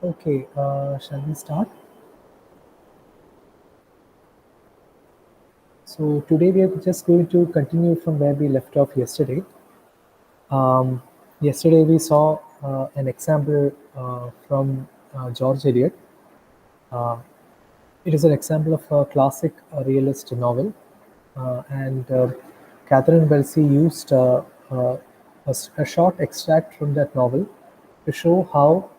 Okay, shall we start? So today we are just going to continue from where we left off yesterday. Um, Yesterday we saw an example from George Eliot. Uh, it is an example of a classic realist novel, and Catherine Wellesley used a short extract from that novel to show how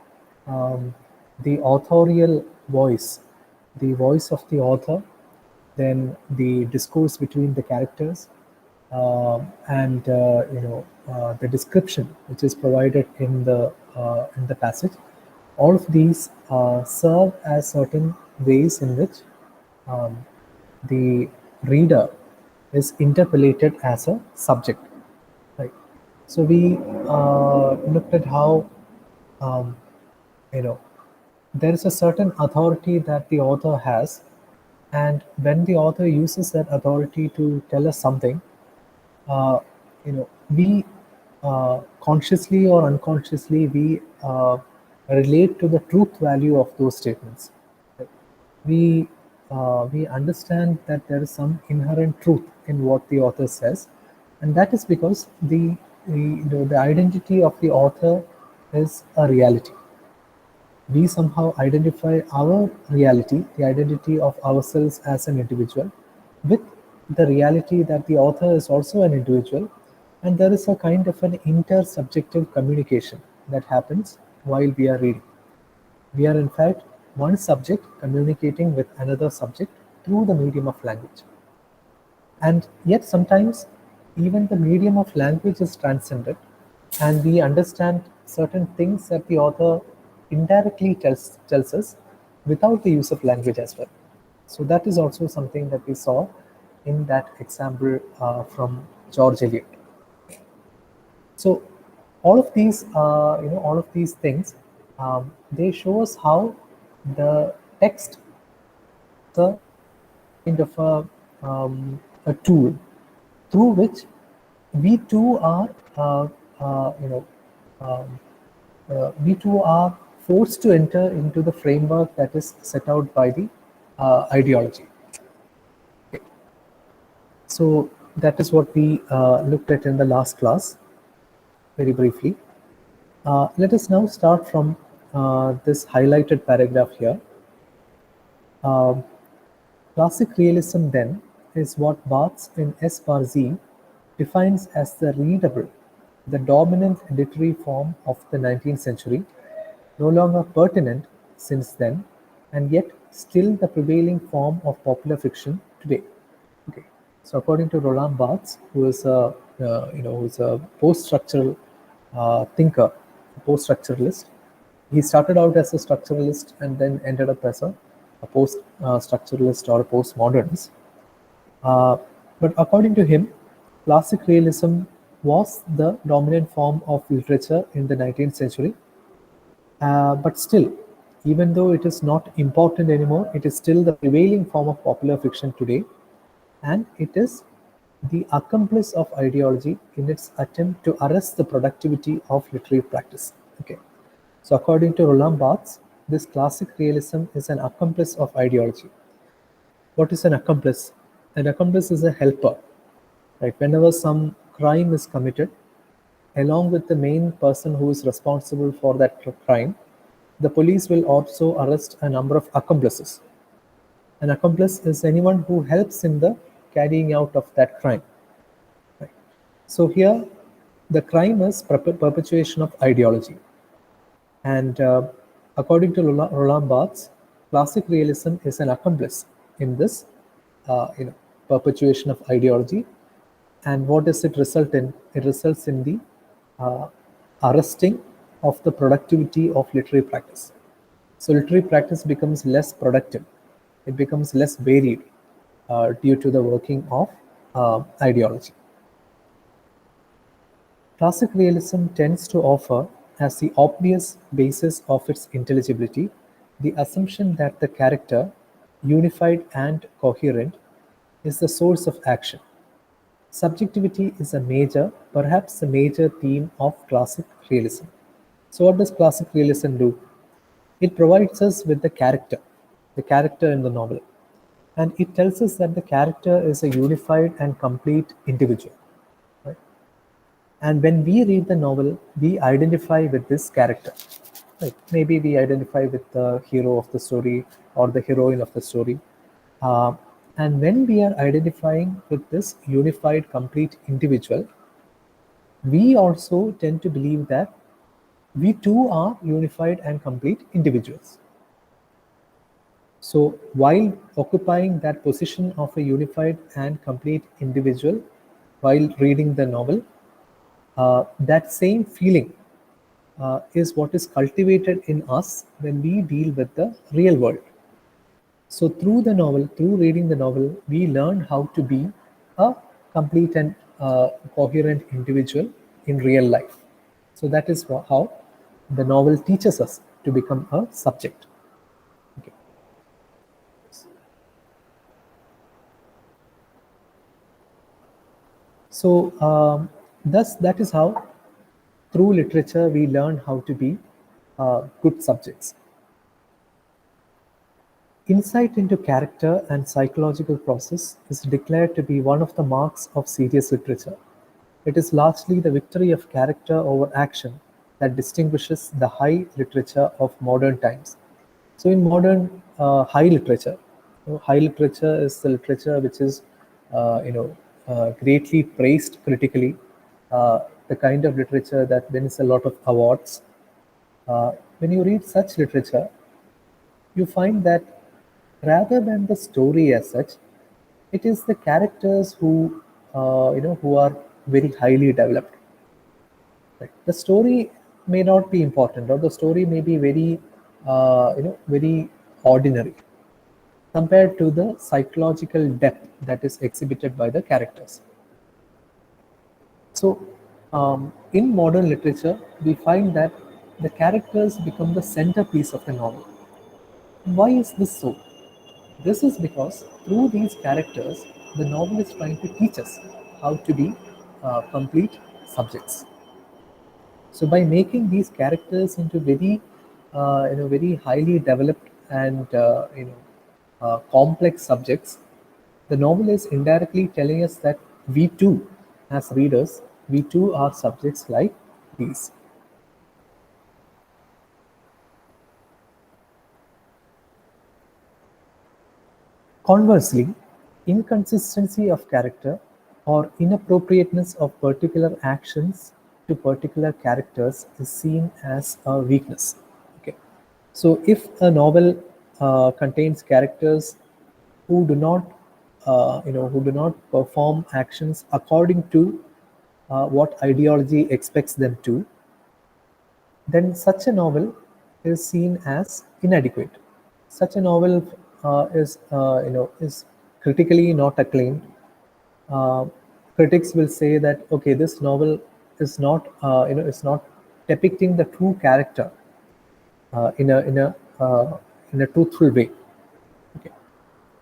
the authorial voice, the voice of the author, then the discourse between the characters, and the description which is provided in the passage. All of these serve as certain ways in which um, the reader is interpolated as a subject. Right. So we looked at how um, you know there is a certain authority that the author has, and when the author uses that authority to tell us something, uh, we consciously or unconsciously we relate to the truth value of those statements. We understand that there is some inherent truth in what the author says, and that is because the identity of the author is a reality. We somehow identify our reality, the identity of ourselves as an individual, with the reality that the author is also an individual, and there is a kind of an intersubjective communication that happens while we are reading. We are, in fact, one subject communicating with another subject through the medium of language. And yet, sometimes, even the medium of language is transcended, and we understand certain things that the author indirectly tells us without the use of language as well. So, that is also something that we saw in that example from George Eliot. So, all of these things, they show us how the text is a kind of a tool through which we too are, uh, you know, um, we too are forced to enter into the framework that is set out by the ideology. So that is what we looked at in the last class, very briefly. Let us now start from this highlighted paragraph here. Um, Classic realism, then, is what Barthes in S. bar Z defines as the readable, the dominant literary form of the 19th century, no longer pertinent since then, and yet still the prevailing form of popular fiction today. Okay. So according to Roland Barthes, who is a post-structural thinker, post-structuralist, he started out as a structuralist and then ended up as a post-structuralist or a postmodernist. Uh, but according to him, classic realism was the dominant form of literature in the 19th century. But still, even though it is not important anymore, it is still the prevailing form of popular fiction today, and it is the accomplice of ideology in its attempt to arrest the productivity of literary practice. Okay, so according to Roland Barthes, this classic realism is an accomplice of ideology. What is an accomplice? An accomplice is a helper, right? Whenever some crime is committed, along with the main person who is responsible for that crime, the police will also arrest a number of accomplices. An accomplice is anyone who helps in the carrying out of that crime. Right? So here, the crime is perpetuation of ideology. And according to Roland Barthes, classic realism is an accomplice in this perpetuation of ideology. And what does it result in? It results in the uh, arresting of the productivity of literary practice. So literary practice becomes less productive. It becomes less varied due to the working of ideology. Classic realism tends to offer, as the obvious basis of its intelligibility, the assumption that the character, unified and coherent, is the source of action. Subjectivity is a major, perhaps the major theme of classic realism. So, what does classic realism do? It provides us with the character in the novel. And it tells us that the character is a unified and complete individual. Right? And when we read the novel, we identify with this character. Right? Maybe we identify with the hero of the story or the heroine of the story. Uh, and when we are identifying with this unified, complete individual, we also tend to believe that we too are unified and complete individuals. So while occupying that position of a unified and complete individual while reading the novel, that same feeling is what is cultivated in us when we deal with the real world. So through reading the novel, we learn how to be a complete and coherent individual in real life. So that is how the novel teaches us to become a subject. Okay. So thus that is how through literature we learn how to be good subjects. Insight into character and psychological process is declared to be one of the marks of serious literature. It is largely the victory of character over action that distinguishes the high literature of modern times. So, in modern high literature, high literature is the literature which is, greatly praised critically. The kind of literature that wins a lot of awards. When you read such literature, you find that rather than the story as such, it is the characters who are very highly developed. Right? The story may not be important, or the story may be very ordinary compared to the psychological depth that is exhibited by the characters. So, in modern literature, we find that the characters become the centerpiece of the novel. Why is this so? This is because through these characters, the novel is trying to teach us how to be complete subjects. So by making these characters into very highly developed and complex subjects, the novel is indirectly telling us that we too, as readers, we too are subjects like these. Conversely, inconsistency of character or inappropriateness of particular actions to particular characters is seen as a weakness. Okay. So, if a novel contains characters who do not, who do not perform actions according to what ideology expects them to, then such a novel is seen as inadequate. Such a novel is critically not acclaimed. Uh, Critics will say that okay, this novel is not depicting the true character uh, in a in a in a truthful way. Okay.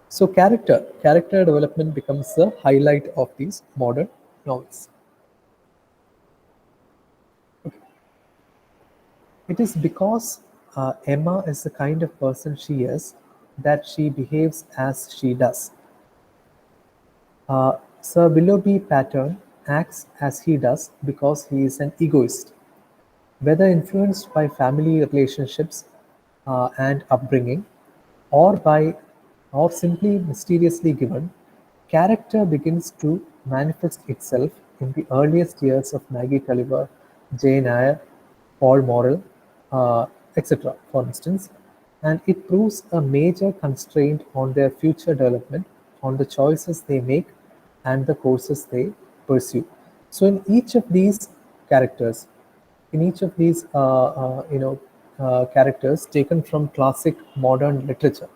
So character development becomes the highlight of these modern novels. It is because Emma is the kind of person she is that she behaves as she does. Sir Willoughby Pattern acts as he does because he is an egoist. Whether influenced by family relationships and upbringing, or by or simply mysteriously given, character begins to manifest itself in the earliest years of Maggie Tulliver, Jane Eyre, Paul Morrell, etc., for instance, and it proves a major constraint on their future development, on the choices they make, and the courses they pursue. So, in each of these characters, in each of these characters taken from classic modern literature,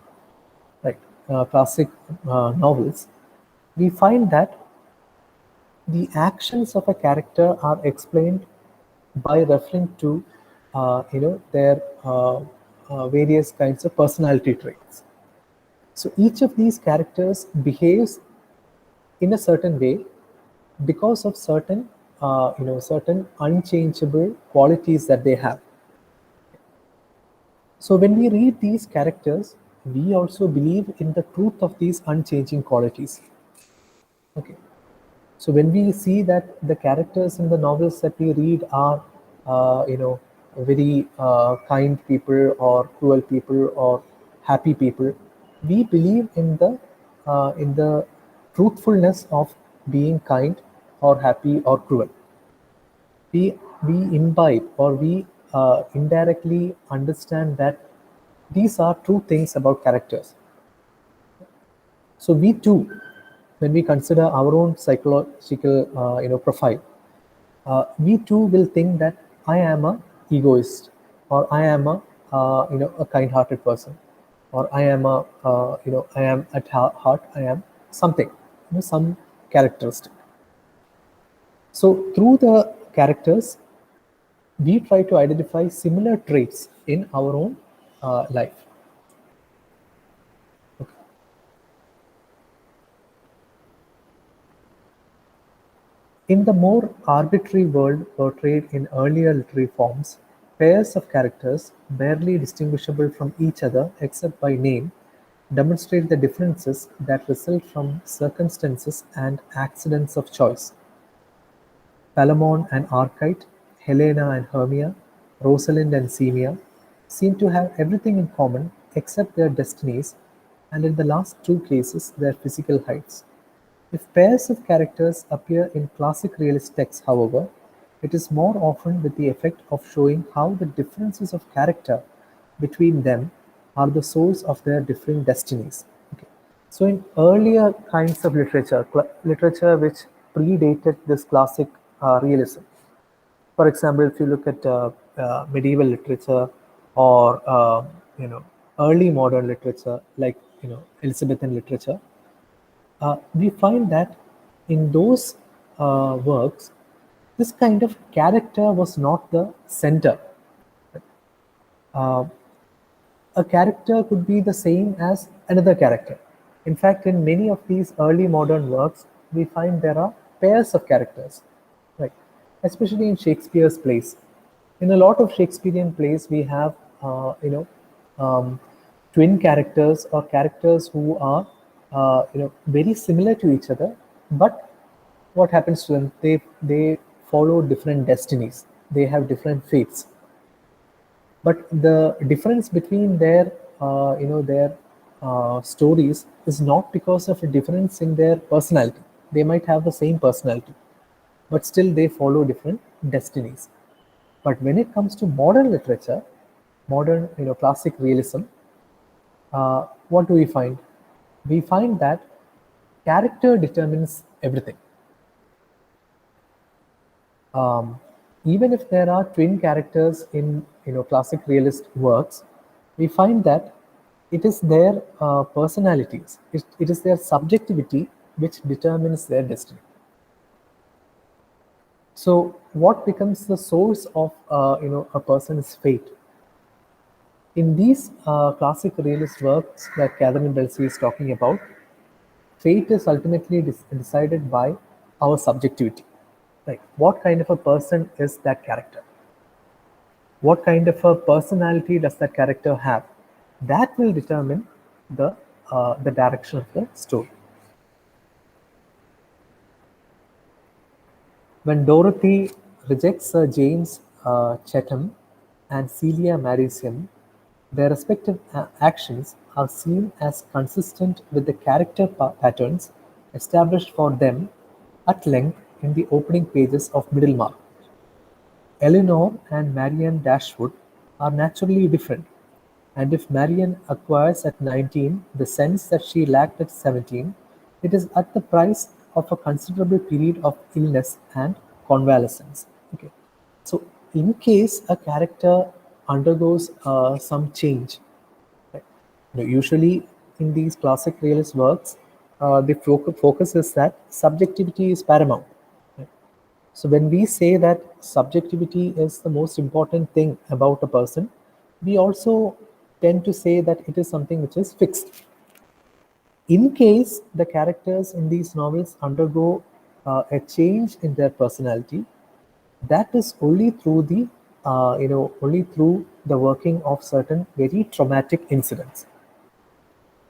right, classic novels, we find that the actions of a character are explained by referring to their various kinds of personality traits. So each of these characters behaves in a certain way because of certain unchangeable qualities that they have. So when we read these characters, we also believe in the truth of these unchanging qualities. Okay. So when we see that the characters in the novels that we read are, very kind people or cruel people or happy people, we believe in the truthfulness of being kind or happy or cruel. We imbibe or we indirectly understand that these are true things about characters. So we too, when we consider our own psychological profile, we too will think that I am a egoist, or I am a kind-hearted person, or I am I am at heart I am something, some characteristic. So through the characters, we try to identify similar traits in our own life. In the more arbitrary world portrayed in earlier literary forms, pairs of characters, barely distinguishable from each other except by name, demonstrate the differences that result from circumstances and accidents of choice. Palamon and Archite, Helena and Hermia, Rosalind and Xenia seem to have everything in common except their destinies, and in the last two cases, their physical heights. If pairs of characters appear in classic realist texts, however, it is more often with the effect of showing how the differences of character between them are the source of their differing destinies. Okay. So, in earlier kinds of literature, literature which predated this classic realism, for example, if you look at medieval literature or early modern literature, like Elizabethan literature, we find that in those works, this kind of character was not the center. Uh, a character could be the same as another character. In fact, in many of these early modern works, we find there are pairs of characters, right? Especially in Shakespeare's plays. In a lot of Shakespearean plays, we have um, twin characters or characters who are very similar to each other, but what happens to them? They follow different destinies. They have different fates, but the difference between their stories is not because of a difference in their personality. They might have the same personality, but still they follow different destinies. But when it comes to modern literature, modern classic realism, what do we find? We find that character determines everything. um, Even if there are twin characters in classic realist works, we find that it is their personalities, it is their subjectivity which determines their destiny. So what becomes the source of a person's fate? In these classic realist works that Catherine Belsey is talking about, fate is ultimately decided by our subjectivity. Like, what kind of a person is that character? What kind of a personality does that character have? That will determine the direction of the story. When Dorothy rejects Sir James Chatham and Celia marries him, their respective actions are seen as consistent with the character patterns established for them at length in the opening pages of Middlemarch. Eleanor and Marianne Dashwood are naturally different, and if Marianne acquires at 19 the sense that she lacked at 17, it is at the price of a considerable period of illness and convalescence. Okay. So, in case a character undergoes some change, right, usually in these classic realist works, the focus is that subjectivity is paramount. Right? So when we say that subjectivity is the most important thing about a person, we also tend to say that it is something which is fixed. In case the characters in these novels undergo a change in their personality, that is only through the only through the working of certain very traumatic incidents.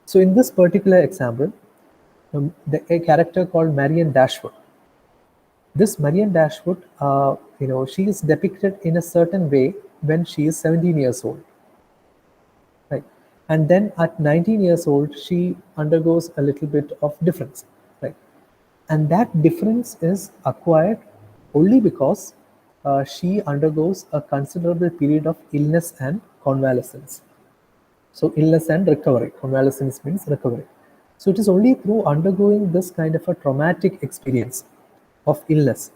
So in this particular example, a character called Marianne Dashwood. This Marianne Dashwood, she is depicted in a certain way when she is 17 years old, right? And then at 19 years old, she undergoes a little bit of difference, right? And that difference is acquired only because she undergoes a considerable period of illness and convalescence. So illness and recovery. Convalescence means recovery. So it is only through undergoing this kind of a traumatic experience of illness,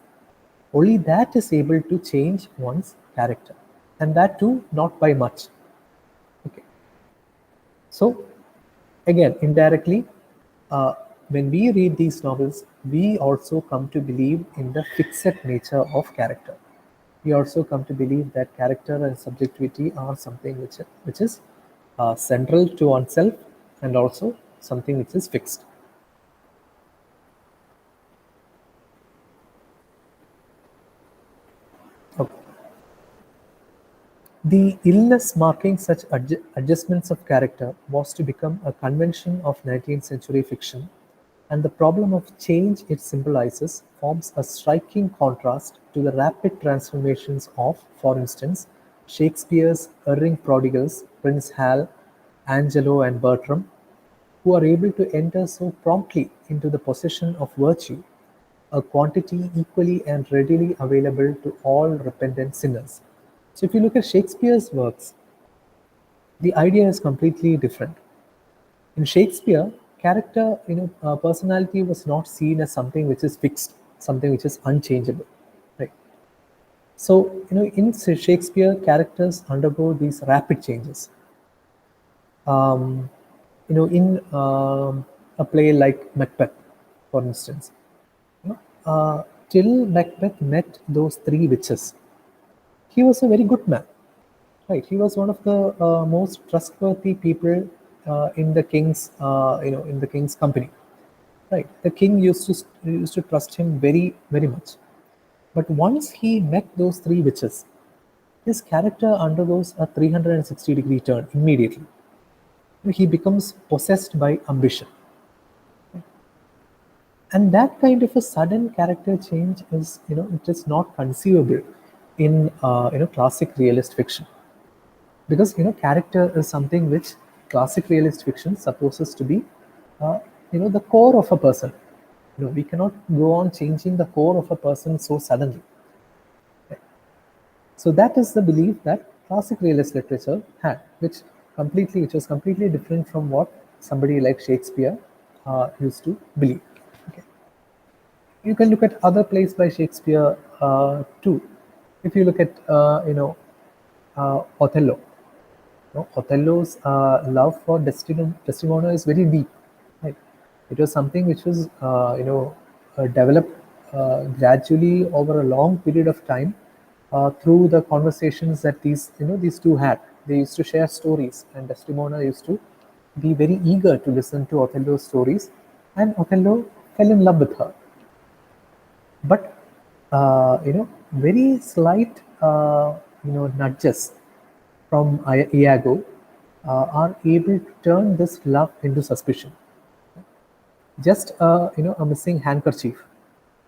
only that is able to change one's character, and that too not by much. Okay. So again, indirectly, when we read these novels, we also come to believe in the fixed nature of character. We also come to believe that character and subjectivity are something which is central to oneself, and also something which is fixed. Okay. The illness marking such adjustments of character was to become a convention of 19th century fiction, and the problem of change it symbolizes forms a striking contrast to the rapid transformations of, for instance, Shakespeare's erring prodigals, Prince Hal, Angelo, and Bertram, who are able to enter so promptly into the possession of virtue, a quantity equally and readily available to all repentant sinners. So, if you look at Shakespeare's works, the idea is completely different. In Shakespeare, character, personality was not seen as something which is fixed, something which is unchangeable, right? So, in Shakespeare, characters undergo these rapid changes. Um, in a play like Macbeth, for instance, you know, till Macbeth met those three witches, he was a very good man, right? He was one of the most trustworthy people in the king's company, right? The king used to trust him very very much. But once he met those three witches, his character undergoes a 360-degree turn immediately. He becomes possessed by ambition, and that kind of a sudden character change is, it is not conceivable in classic realist fiction, because character is something which classic realist fiction supposes to be uh, the core of a person. We cannot go on changing the core of a person so suddenly. So that is the belief that classic realist literature had, which was completely different from what somebody like Shakespeare used to believe. Okay. You can look at other plays by Shakespeare too. If you look at Othello, Othello's love for Desdemona is very deep. Right? It was something which was developed gradually over a long period of time through the conversations that these two had. They used to share stories, and Desdemona used to be very eager to listen to Othello's stories, and Othello fell in love with her. But very slight nudges from Iago are able to turn this love into suspicion. Just a missing handkerchief,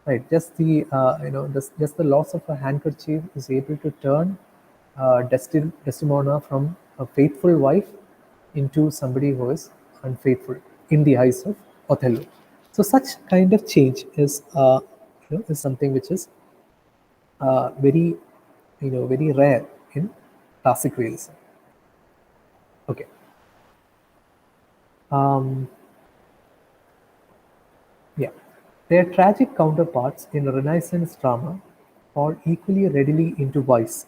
right? Just the just the loss of a handkerchief is able to turn Desdemona from a faithful wife into somebody who is unfaithful in the eyes of Othello. So such kind of change is something which is very very rare in classic realism. Okay. Um, yeah. Their tragic counterparts in Renaissance drama fall equally readily into vice.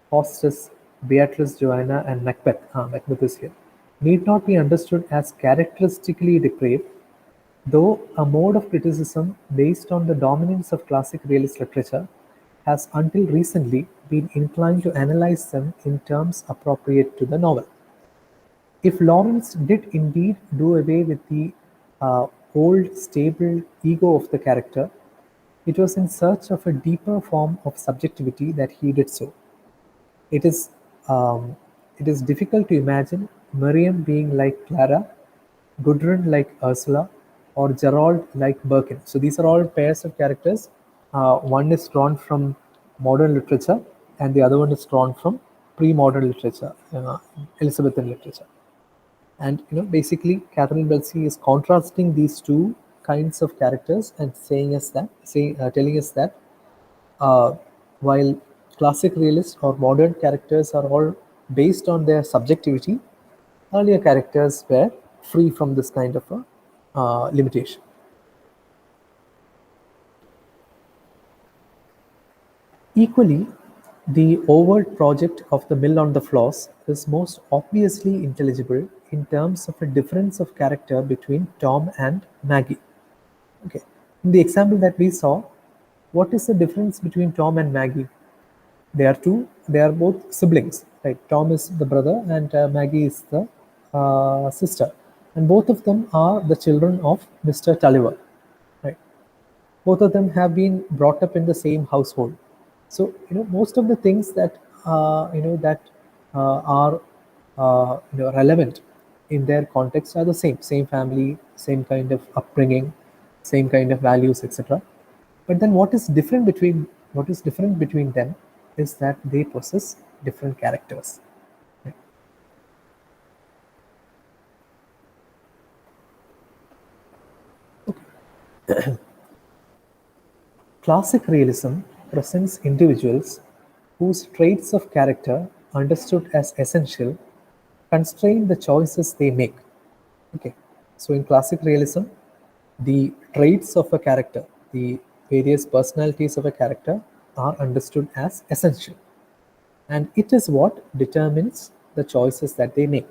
Faustus, Beatrice Joanna, and Macbeth, Macbeth is here, need not be understood as characteristically depraved, though a mode of criticism based on the dominance of classic realist literature has until recently been inclined to analyze them in terms appropriate to the novel. If Lawrence did indeed do away with the old stable ego of the character, it was in search of a deeper form of subjectivity that he did so. It is um, it is difficult to imagine Miriam being like Clara, Gudrun like Ursula, or Gerald like Birkin. So these are all pairs of characters. One is drawn from modern literature, and the other one is drawn from pre-modern literature, Elizabethan literature. And basically, Catherine Belsey is contrasting these two kinds of characters and telling us that uh, while classic realists or modern characters are all based on their subjectivity, earlier characters were free from this kind of a limitation. Equally, the overt project of the mill on the floss is most obviously intelligible in terms of a difference of character between Tom and Maggie. Okay. In the example that we saw, what is the difference between Tom and Maggie? They are both siblings, right? Tom is the brother and Maggie is the sister. And both of them are the children of Mr. Tulliver, right? Both of them have been brought up in the same household. So most of the things that are relevant in their context are the same family, same kind of upbringing, same kind of values, etc. But then what is different between them is that they possess different characters. Classic realism presents individuals whose traits of character, understood as essential, constrain the choices they make. Okay, so in classic realism, the traits of a character, the various personalities of a character, are understood as essential, and it is what determines the choices that they make,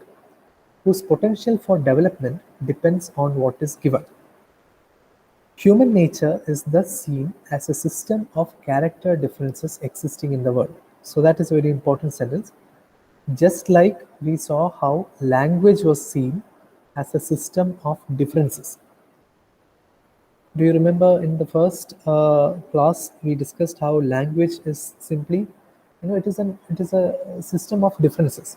whose potential for development depends on what is given. Human nature is thus seen as a system of character differences existing in the world. So that is a very important sentence. Just like we saw how language was seen as a system of differences. Do you remember in the first class we discussed how language is simply, it is a system of differences.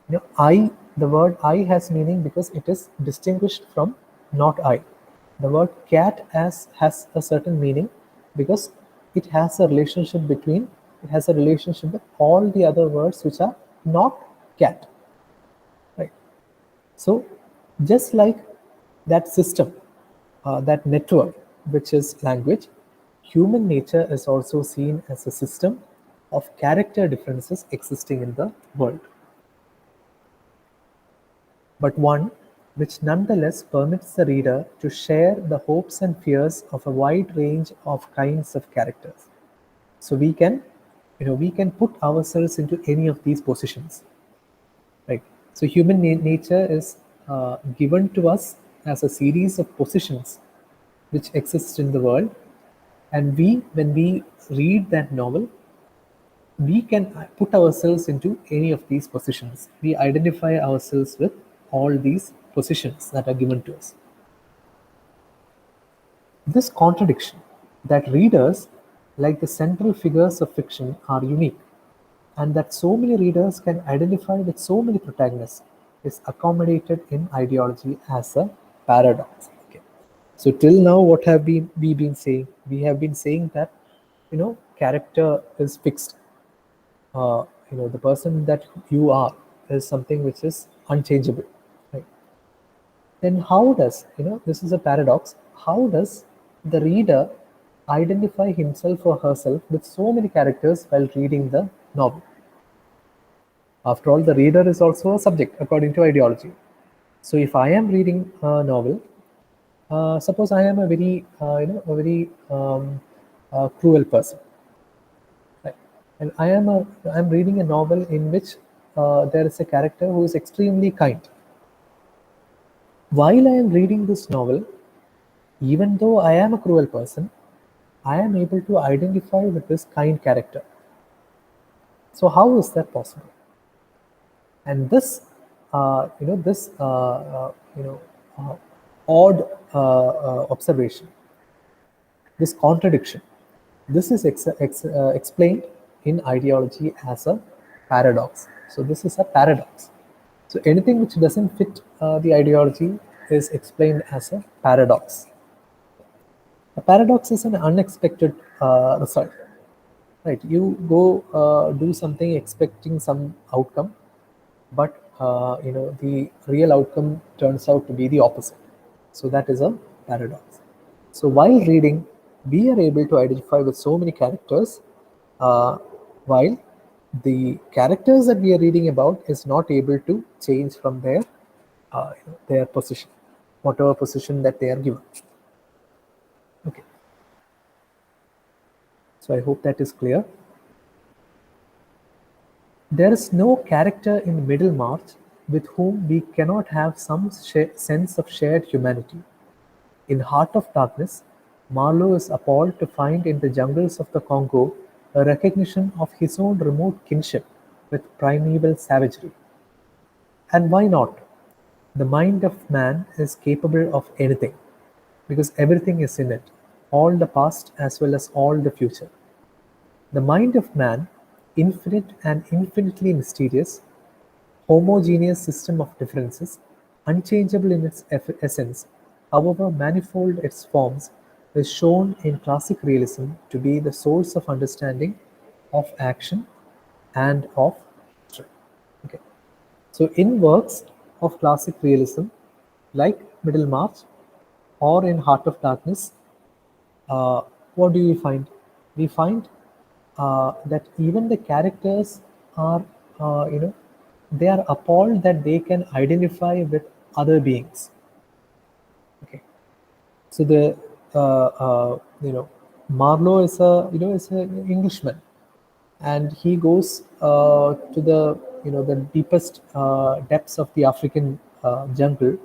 The word I has meaning because it is distinguished from not I. The word cat has a certain meaning because it has a relationship with all the other words which are not cat. Right. So just like that system, that network, which is language, human nature is also seen as a system of character differences existing in the world, but one which nonetheless permits the reader to share the hopes and fears of a wide range of kinds of characters. So we can put ourselves into any of these positions, right? So human nature is given to us as a series of positions which exist in the world, and when we read that novel, we can put ourselves into any of these positions. We identify ourselves with all these positions that are given to us. This contradiction that readers, like the central figures of fiction, are unique, and that so many readers can identify with so many protagonists, is accommodated in ideology as a paradox. Okay. So till now, what have we been saying? We have been saying that character is fixed. The person that you are is something which is unchangeable, right? Then how does, this is a paradox, how does the reader identify himself or herself with so many characters while reading the novel? After all, the reader is also a subject according to ideology. So if I am reading a novel, suppose I am a very cruel person, right? And I'm reading a novel in which there is a character who is extremely kind. While I am reading this novel, even though I am a cruel person, I am able to identify with this kind character. So how is that possible? And this, this odd observation, this contradiction, this is explained in ideology as a paradox. So this is a paradox. So anything which doesn't fit the ideology is explained as a paradox. A paradox is an unexpected result, right? You go do something expecting some outcome, but the real outcome turns out to be the opposite. So that is a paradox. So while reading, we are able to identify with so many characters, uh, while the characters that we are reading about is not able to change from their position, whatever position that they are given. Okay. So I hope that is clear. There is no character in Middlemarch with whom we cannot have some sense of shared humanity. In Heart of Darkness, Marlowe is appalled to find in the jungles of the Congo a recognition of his own remote kinship with primeval savagery. And why not? The mind of man is capable of anything, because everything is in it, all the past as well as all the future. The mind of man, infinite and infinitely mysterious, homogeneous system of differences, unchangeable in its essence, however manifold its forms, is shown in classic realism to be the source of understanding, of action, and of history. Okay. So, in works of classic realism, like Middlemarch or in Heart of Darkness, what do we find? We find that even the characters are, they are appalled that they can identify with other beings. Okay, so the Marlowe is an Englishman, and he goes to the deepest depths of the African jungle,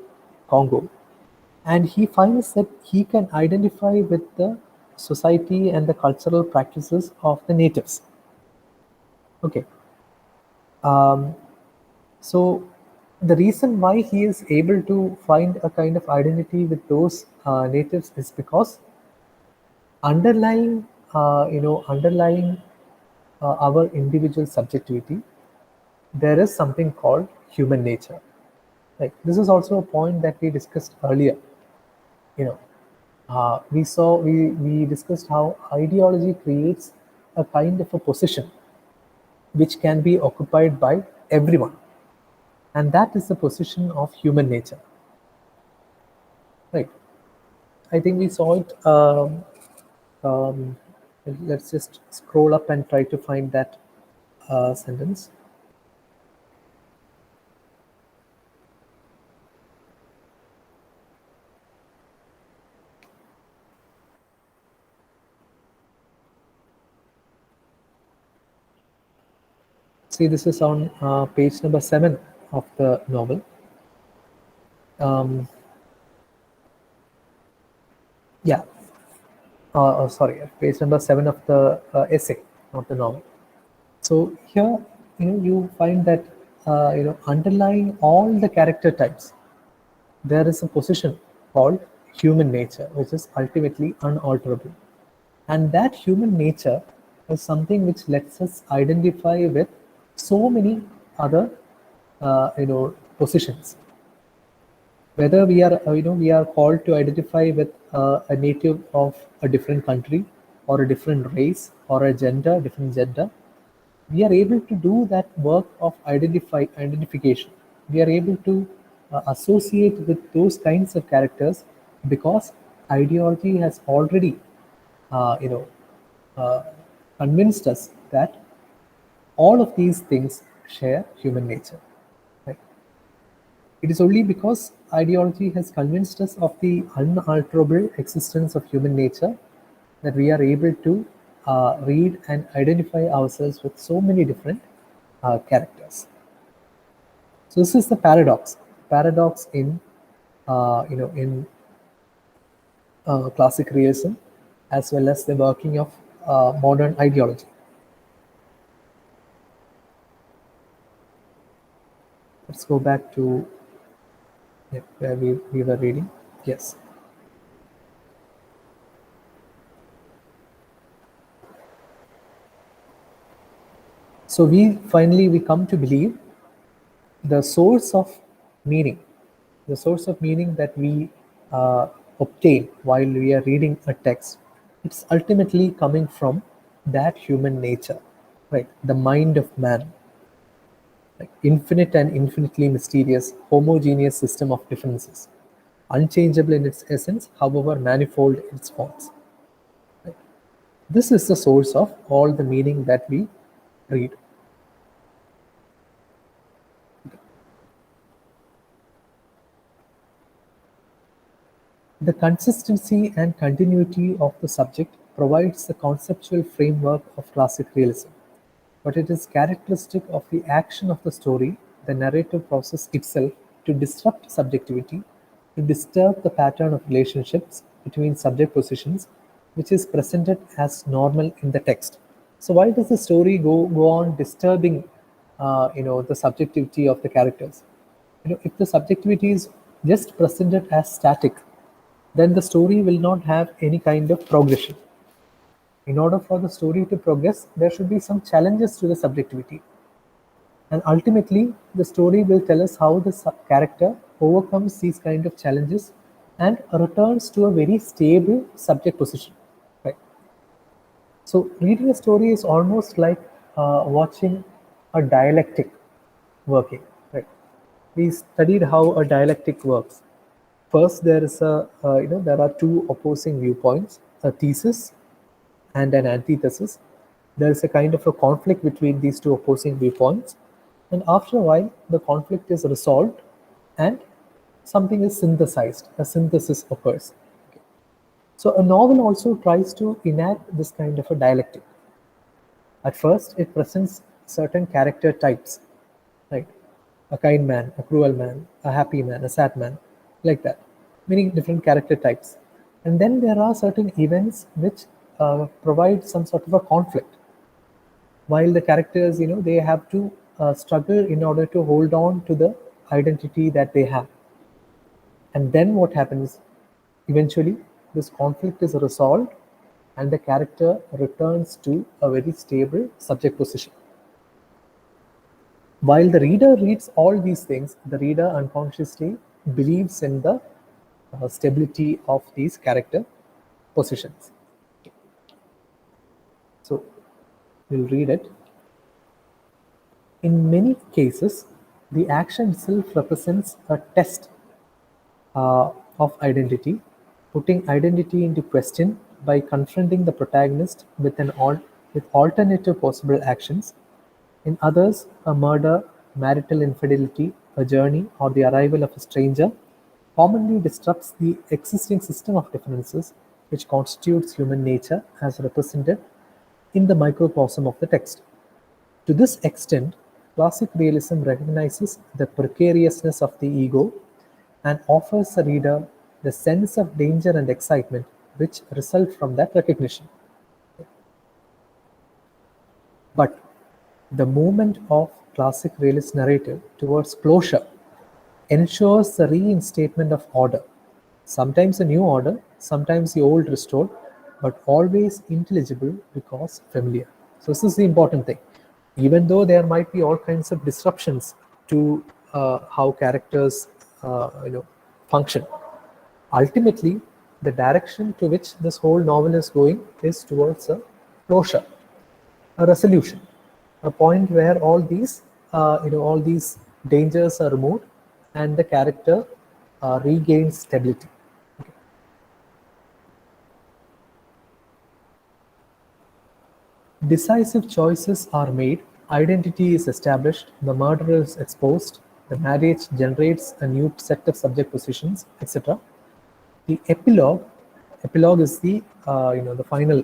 Congo, and he finds that he can identify with the society and the cultural practices of the natives. Okay. Um, so the reason why he is able to find a kind of identity with those natives is because underlying our individual subjectivity, there is something called human nature. Like this is also a point that we discussed earlier. You know, we discussed how ideology creates a kind of a position which can be occupied by everyone, and that is the position of human nature, right? I think we saw it. Um, let's just scroll up and try to find that sentence. See, this is on page number 7 of the novel. Um, yeah, sorry, page number 7 of the essay, not the novel. So here, you find that underlying all the character types, there is a position called human nature, which is ultimately unalterable, and that human nature is something which lets us identify with so many other positions. Whether we are called to identify with a native of a different country or a different race or a different gender, we are able to do that work of identification. We are able to associate with those kinds of characters because ideology has already uh, you know uh, convinced us that all of these things share human nature, right? It is only because ideology has convinced us of the unalterable existence of human nature that we are able to read and identify ourselves with so many different characters. So this is the paradox. Paradox in classic realism, as well as the working of modern ideology. Let's go back to where we were reading. Yes. So we come to believe the source of meaning, that we obtain while we are reading a text, it's ultimately coming from that human nature, right? The mind of man, like infinite and infinitely mysterious, homogeneous system of differences, unchangeable in its essence, however manifold its forms. Right? This is the source of all the meaning that we read. The consistency and continuity of the subject provides the conceptual framework of classic realism, but it is characteristic of the action of the story, the narrative process itself, to disrupt subjectivity, to disturb the pattern of relationships between subject positions, which is presented as normal in the text. So why does the story go on disturbing, the subjectivity of the characters? If the subjectivity is just presented as static, then the story will not have any kind of progression. In order for the story to progress, there should be some challenges to the subjectivity. And ultimately, the story will tell us how the character overcomes these kind of challenges and returns to a very stable subject position. Right. So, reading a story is almost like watching a dialectic working. Right. We studied how a dialectic works. First, there are two opposing viewpoints: a thesis and an antithesis. There is a kind of a conflict between these two opposing viewpoints, and after a while, the conflict is resolved, and something is synthesized. A synthesis occurs. So, a novel also tries to enact this kind of a dialectic. At first, it presents certain character types, right? A kind man, a cruel man, a happy man, a sad man, like that. Many different character types. And then there are certain events which provide some sort of a conflict. While the characters, they have to struggle in order to hold on to the identity that they have. And then what happens? Eventually, this conflict is resolved and the character returns to a very stable subject position. While the reader reads all these things, the reader unconsciously believes in the stability of these character positions. So, we'll read it. In many cases, the action itself represents a test of identity, putting identity into question by confronting the protagonist with alternative possible actions. In others, a murder, marital infidelity, a journey, or the arrival of a stranger commonly disrupts the existing system of differences which constitutes human nature as represented in the microcosm of the text. To this extent, classic realism recognizes the precariousness of the ego and offers the reader the sense of danger and excitement which result from that recognition. But the movement of classic realist narrative towards closure ensures the reinstatement of order, sometimes a new order, sometimes the old restored, but always intelligible because familiar. So this is the important thing. Even though there might be all kinds of disruptions to how characters function, ultimately the direction to which this whole novel is going is towards a closure, a resolution, a point where all these dangers are removed and the character regains stability. Okay. Decisive choices are made, identity is established, the murderer is exposed, the marriage generates a new set of subject positions, etc. The epilogue is the final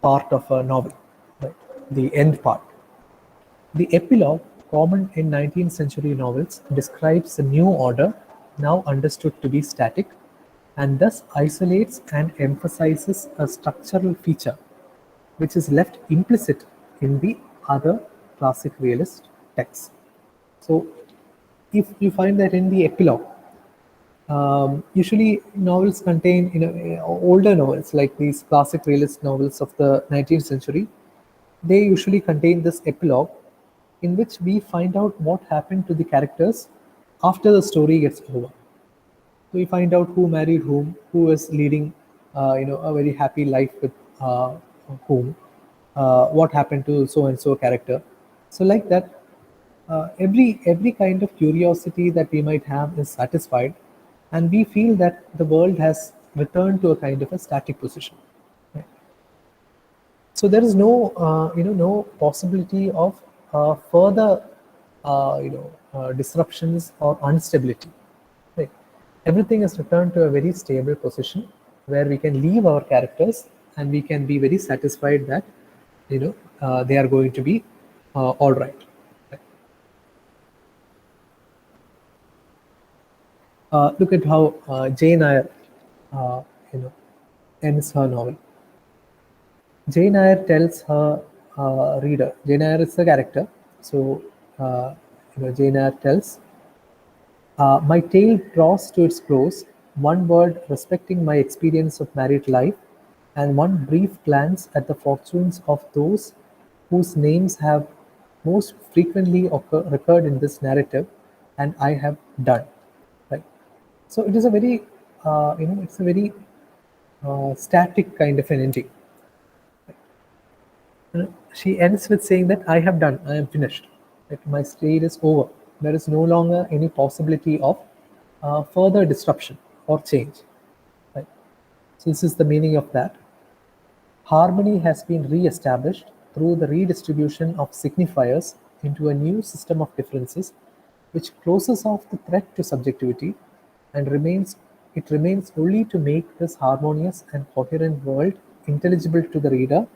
part of a novel, right? The end part. The epilogue, common in 19th century novels, describes a new order, now understood to be static, and thus isolates and emphasizes a structural feature which is left implicit in the other classic realist texts. So, if you find that in the epilogue, usually novels contain, older novels like these classic realist novels of the 19th century, they usually contain this epilogue in which we find out what happened to the characters after the story gets over. So we find out who married whom, who is leading, a very happy life with whom, what happened to so and so character. So like that, every kind of curiosity that we might have is satisfied, and we feel that the world has returned to a kind of a static position. Right? So there is no possibility of further disruptions or instability. Right? Everything is returned to a very stable position where we can leave our characters and we can be very satisfied that they are going to be all right. Look at how Jane Eyre, uh, you know, ends her novel. Jane Eyre tells her reader. Jane Eyre is the character, so Jane Eyre tells, "My tale draws to its close one word respecting my experience of married life, and one brief glance at the fortunes of those whose names have most frequently recurred in this narrative, and I have done." Right. So it is a very, it's a very static kind of an ending. She ends with saying that I have done, I am finished, that my stage is over. There is no longer any possibility of further disruption or change. Right? So this is the meaning of that. Harmony has been re-established through the redistribution of signifiers into a new system of differences, which closes off the threat to subjectivity and remains only to make this harmonious and coherent world intelligible to the reader,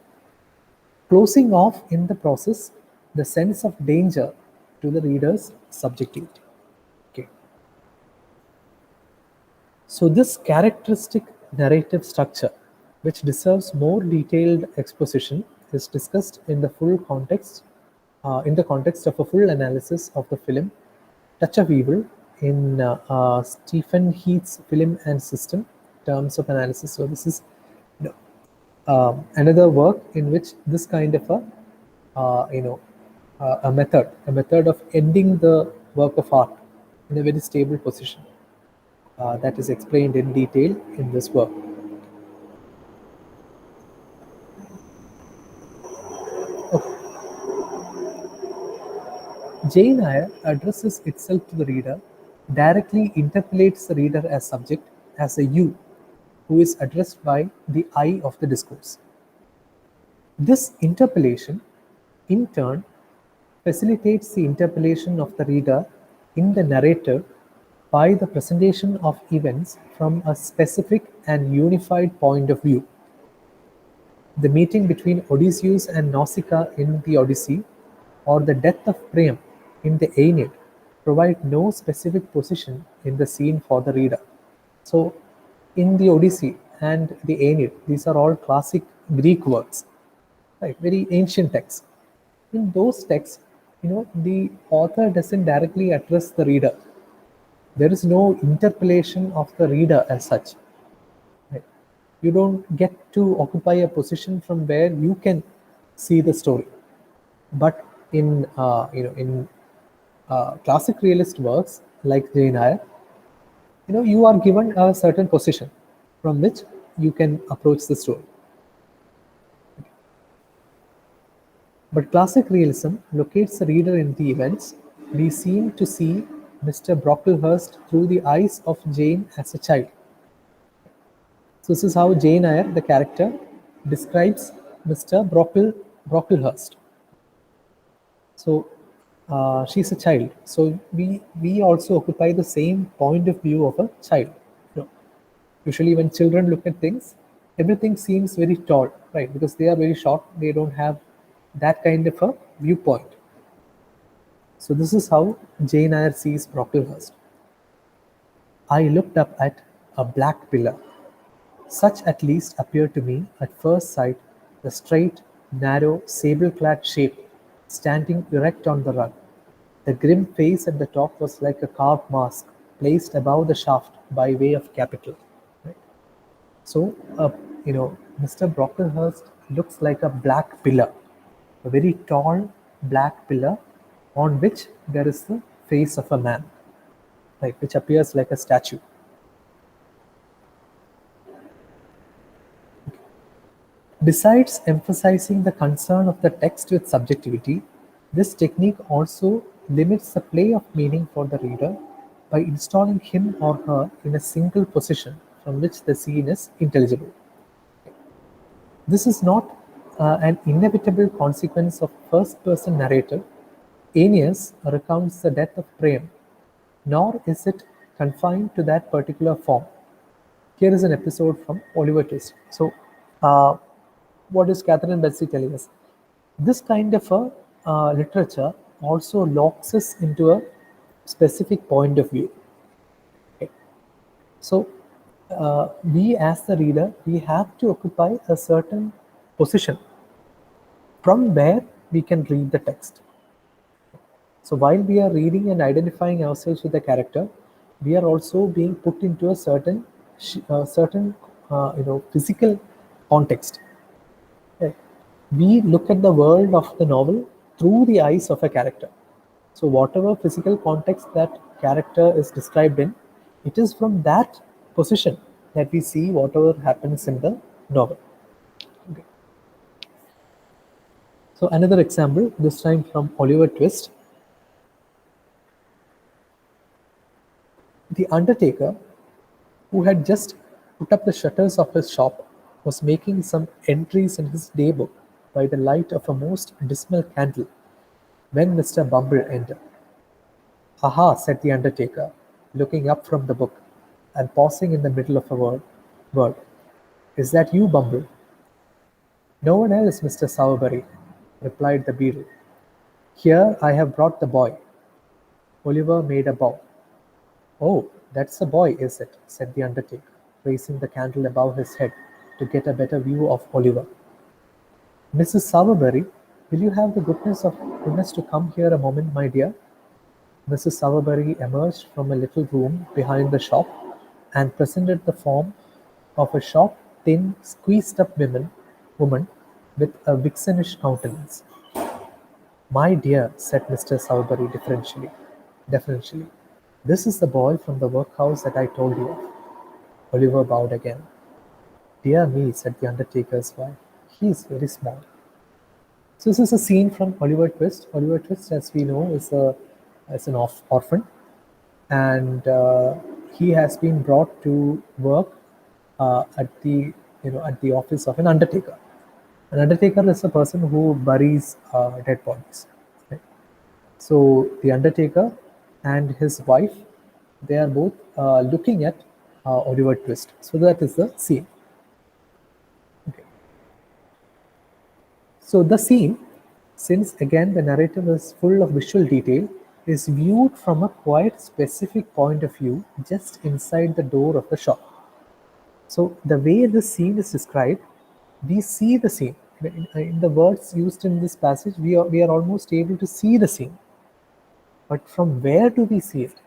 closing off in the process the sense of danger to the reader's subjectivity. Okay. So this characteristic narrative structure, which deserves more detailed exposition, is discussed in the context of a full analysis of the film Touch of Evil in Stephen Heath's Film and System Terms of Analysis. So this is another work in which this kind of a method of ending the work of art in a very stable position, that is explained in detail in this work. Okay. Jane Eyre addresses itself to the reader, directly interpolates the reader as subject, as a you, who is addressed by the I of the discourse. This interpolation, in turn, facilitates the interpolation of the reader in the narrative by the presentation of events from a specific and unified point of view. The meeting between Odysseus and Nausicaa in the Odyssey, or the death of Priam in the Aeneid, provide no specific position in the scene for the reader. So, in the Odyssey and the Aeneid, these are all classic Greek works, right? Very ancient texts. In those texts, the author doesn't directly address the reader. There is no interpellation of the reader as such. Right? You don't get to occupy a position from where you can see the story. But in classic realist works like Jane Eyre, you are given a certain position from which you can approach the story. But classic realism locates the reader in the events. We seem to see Mr. Brocklehurst through the eyes of Jane as a child. So this is how Jane Eyre, the character, describes Mr. Brocklehurst. So she's a child. So we also occupy the same point of view of a child. Usually when children look at things, everything seems very tall, right? Because they are very short, they don't have that kind of a viewpoint. So this is how Jane Eyre sees Brocklehurst. I looked up at a black pillar. Such at least appeared to me at first sight the straight, narrow, sable-clad shape standing erect on the rug. The grim face at the top was like a carved mask placed above the shaft by way of capital. Right? So, Mr. Brocklehurst looks like a black pillar. a very tall black pillar on which there is the face of a man, right, which appears like a statue. Besides emphasizing the concern of the text with subjectivity, this technique also limits the play of meaning for the reader by installing him or her in a single position from which the scene is intelligible. This is not an inevitable consequence of first-person narrative. Aeneas recounts the death of Priam, nor is it confined to that particular form. Here is an episode from Oliver Twist. So, what is Catherine Betsy telling us? This kind of a literature also locks us into a specific point of view. Okay. So, we as the reader, we have to occupy a certain position from where we can read the text. So while we are reading and identifying ourselves with the character, we are also being put into a certain physical context. Okay. We look at the world of the novel through the eyes of a character. So whatever physical context that character is described in, it is from that position that we see whatever happens in the novel. Okay. So another example, this time from Oliver Twist. The undertaker, who had just put up the shutters of his shop, was making some entries in his day book by the light of a most dismal candle when Mr. Bumble entered. "Aha," said the undertaker, looking up from the book and pausing in the middle of a word. "Is that you, Bumble?" "No one else, Mr. Sowerberry," replied the beadle. "Here I have brought the boy." Oliver made a bow. "Oh, that's the boy, is it?" said the undertaker, raising the candle above his head to get a better view of Oliver. "Mrs. Sowerberry, will you have the goodness to come here a moment, my dear?" Mrs. Sowerberry emerged from a little room behind the shop and presented the form of a short, thin, squeezed-up woman with a vixenish countenance. "My dear," said Mr. Sowerberry deferentially, "this is the boy from the workhouse that I told you of." Oliver bowed again. "Dear me," said the undertaker's wife, "he is very small." So this is a scene from Oliver Twist. Oliver Twist, as we know, is an orphan, and he has been brought to work at the office of an undertaker. An undertaker is a person who buries dead bodies. Right? So the undertaker and his wife, they are both looking at Oliver Twist. So that is the scene. Okay. So the scene, since again the narrative is full of visual detail, is viewed from a quite specific point of view just inside the door of the shop. So the way the scene is described, we see the scene. In the words used in this passage, we are almost able to see the scene. But from where do we see it?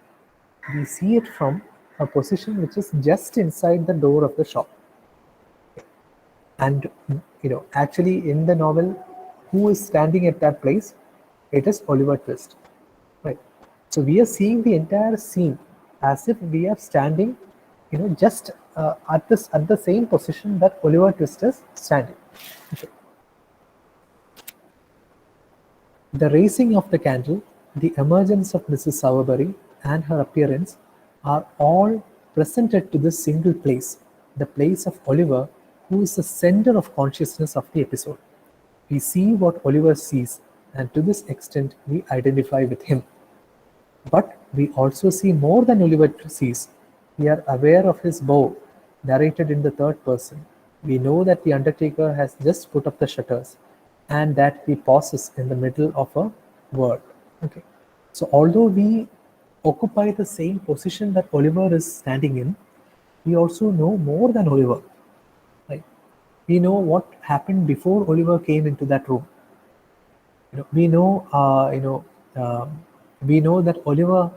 We see it from a position which is just inside the door of the shop. And actually in the novel, who is standing at that place? It is Oliver Twist. Right. So we are seeing the entire scene as if we are standing, just at the same position that Oliver Twist is standing. Okay. The raising of the candle, the emergence of Mrs. Sowerberry, and her appearance are all presented to this single place, the place of Oliver, who is the center of consciousness of the episode. We see what Oliver sees, and to this extent we identify with him. But we also see more than Oliver sees. We are aware of his bow, narrated in the third person. We know that the undertaker has just put up the shutters and that he pauses in the middle of a word. Okay. So although we occupy the same position that Oliver is standing in, we also know more than Oliver. Right? We know what happened before Oliver came into that room. We know, we know that Oliver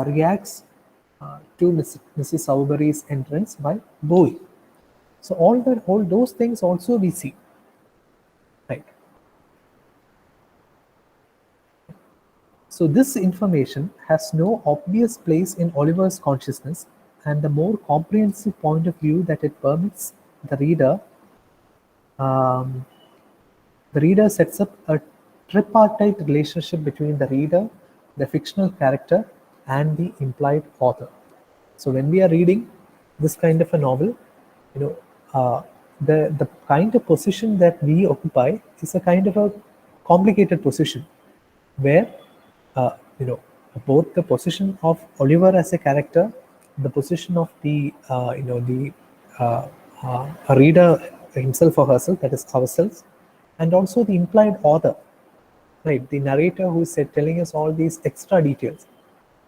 reacts to Mrs. Sowerberry's entrance by bowing. So all those things also we see, right? So this information has no obvious place in Oliver's consciousness, and the more comprehensive point of view that it permits um, the reader sets up a tripartite relationship between the reader, the fictional character, and the implied author. So when we are reading this kind of a novel, you know, the kind of position that we occupy is a kind of a complicated position, where uh, you know both the position of Oliver as a character, the position of the uh, reader himself or herself, that is ourselves, and also the implied author, right? The narrator who is telling us all these extra details.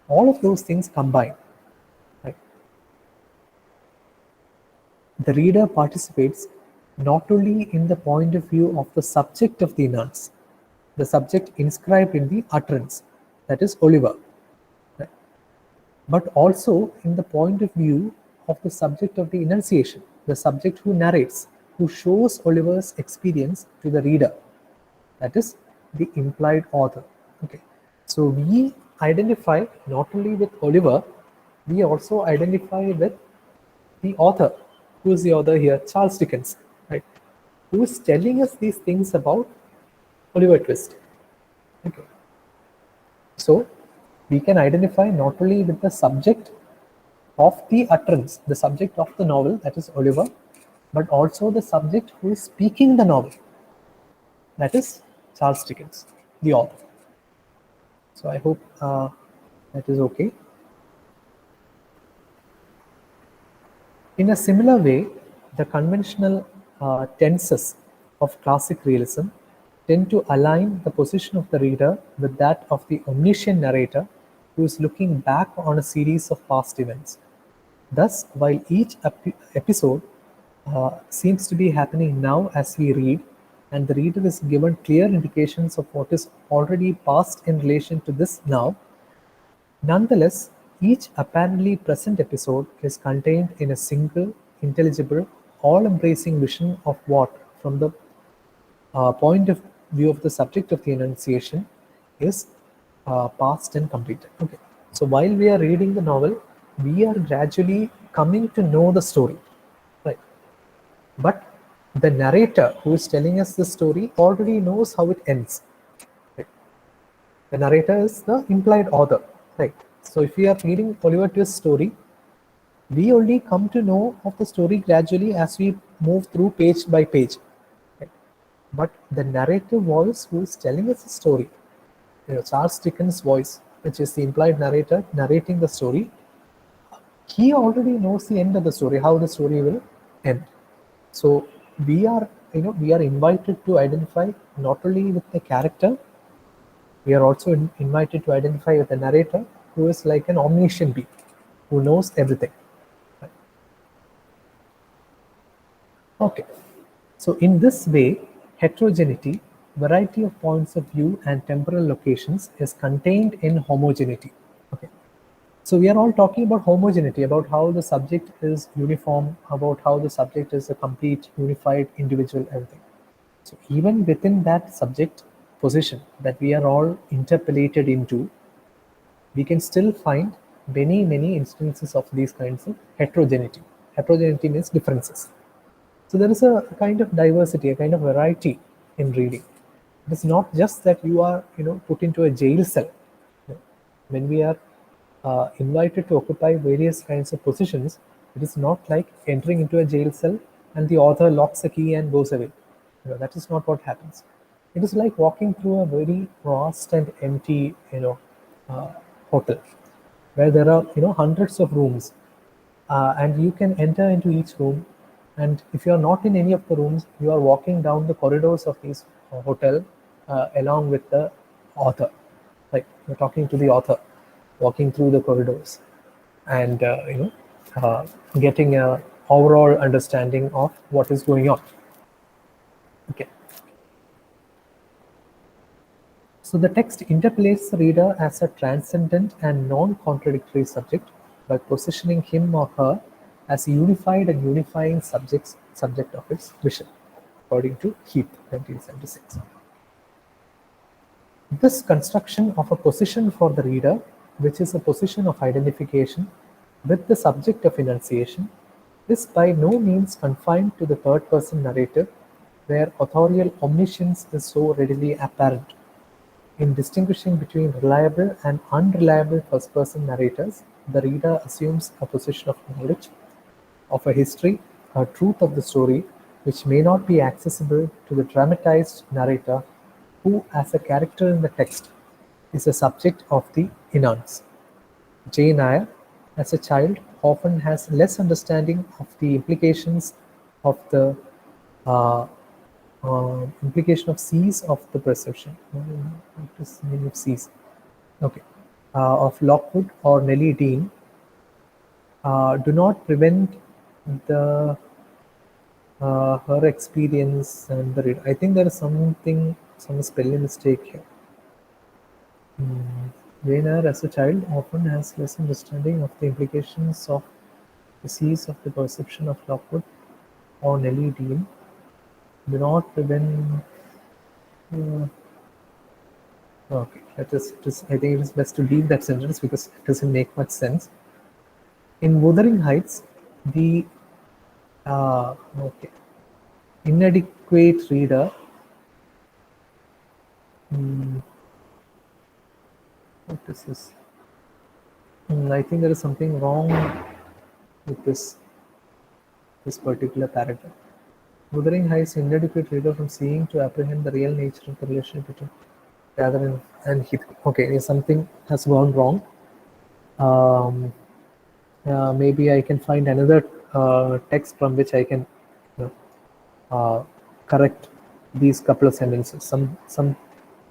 All of those things combined, right? The reader participates not only in the point of view of the subject of the enance, the subject inscribed in the utterance, that is Oliver, right? But also in the point of view of the subject of the enunciation, the subject who narrates, who shows Oliver's experience to the reader, that is the implied author. Okay, so we identify not only with Oliver, we also identify with the author. Who is the author here? Charles Dickens, right? Who is telling us these things about Oliver Twist. Okay, so we can identify not only with the subject of the utterance, the subject of the novel, that is Oliver, but also the subject who is speaking the novel, that is Charles Dickens, the author. So I hope that is okay. In a similar way, the conventional tenses of classic realism tend to align the position of the reader with that of the omniscient narrator who is looking back on a series of past events. Thus, while each episode seems to be happening now as we read, and the reader is given clear indications of what is already past in relation to this now, nonetheless, each apparently present episode is contained in a single, intelligible, all-embracing vision of what, from the point of view of the subject of the enunciation, is past and completed. Okay. So while we are reading the novel, we are gradually coming to know the story, right? But the narrator who is telling us the story already knows how it ends. Right? The narrator is the implied author, right? So if we are reading Oliver Twist's story, we only come to know of the story gradually as we move through page by page. Right? But the narrative voice who is telling us the story, Charles Dickens' voice, which is the implied narrator narrating the story, he already knows the end of the story, how the story will end. So we are, we are invited to identify not only with the character, we are also invited to identify with the narrator, who is like an omniscient being, who knows everything. Right? Okay, so in this way, heterogeneity, variety of points of view and temporal locations is contained in homogeneity. Okay, so we are all talking about homogeneity, about how the subject is uniform, about how the subject is a complete, unified individual, everything. So even within that subject position that we are all interpolated into, we can still find many instances of these kinds of heterogeneity. Heterogeneity means differences. So there is a kind of diversity, a kind of variety in reading. It is not just that you are, put into a jail cell. When we are invited to occupy various kinds of positions, it is not like entering into a jail cell and the author locks the key and goes away. That is not what happens. It is like walking through a very vast and empty, uh, hotel, where there are, hundreds of rooms, and you can enter into each room. And if you are not in any of the rooms, you are walking down the corridors of this hotel along with the author. Like you're talking to the author, walking through the corridors, and getting a overall understanding of what is going on. Okay. So the text interpolates the reader as a transcendent and non-contradictory subject by positioning him or her as a unified and unifying subject of its vision, according to Heath, 1976. This construction of a position for the reader, which is a position of identification with the subject of enunciation, is by no means confined to the third-person narrative, where authorial omniscience is so readily apparent. In distinguishing between reliable and unreliable first-person narrators, the reader assumes a position of knowledge of a history, a truth of the story, which may not be accessible to the dramatized narrator who, as a character in the text, is the subject of the enance. Jane Eyre, as a child, often has less understanding of the implications of the uh, implication of C's of the perception. What is the meaning of C's? Okay. Of Lockwood or Nellie Dean do not prevent the her experience and the read. I think there is some spelling mistake here. Jane Eyre, as a child, often has less understanding of the implications of the C's of the perception of Lockwood or Nellie Dean. Do not prevent. Uh, okay, I think it is best to leave that sentence because it doesn't make much sense. In Wuthering Heights, the okay, inadequate reader. What is this? I think there is something wrong with this particular paragraph. Wuthering Heights inadequate reader from seeing to apprehend the real nature of the relationship between Catherine and Heathcliff. Okay, something has gone wrong. Maybe I can find another text from which I can you know, correct these couple of sentences.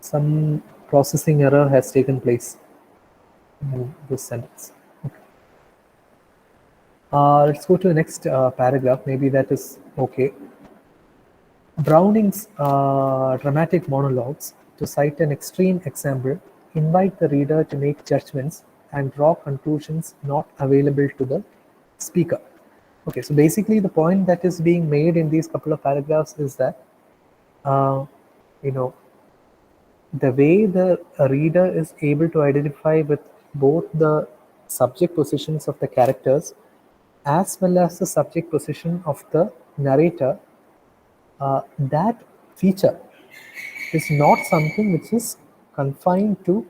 Some processing error has taken place in this sentence. Okay. Let's go to the next paragraph. Maybe that is okay. Browning's dramatic monologues, to cite an extreme example, invite the reader to make judgments and draw conclusions not available to the speaker. Okay, so basically the point that is being made in these couple of paragraphs is that, you know, the way the reader is able to identify with both the subject positions of the characters as well as the subject position of the narrator, that feature is not something which is confined to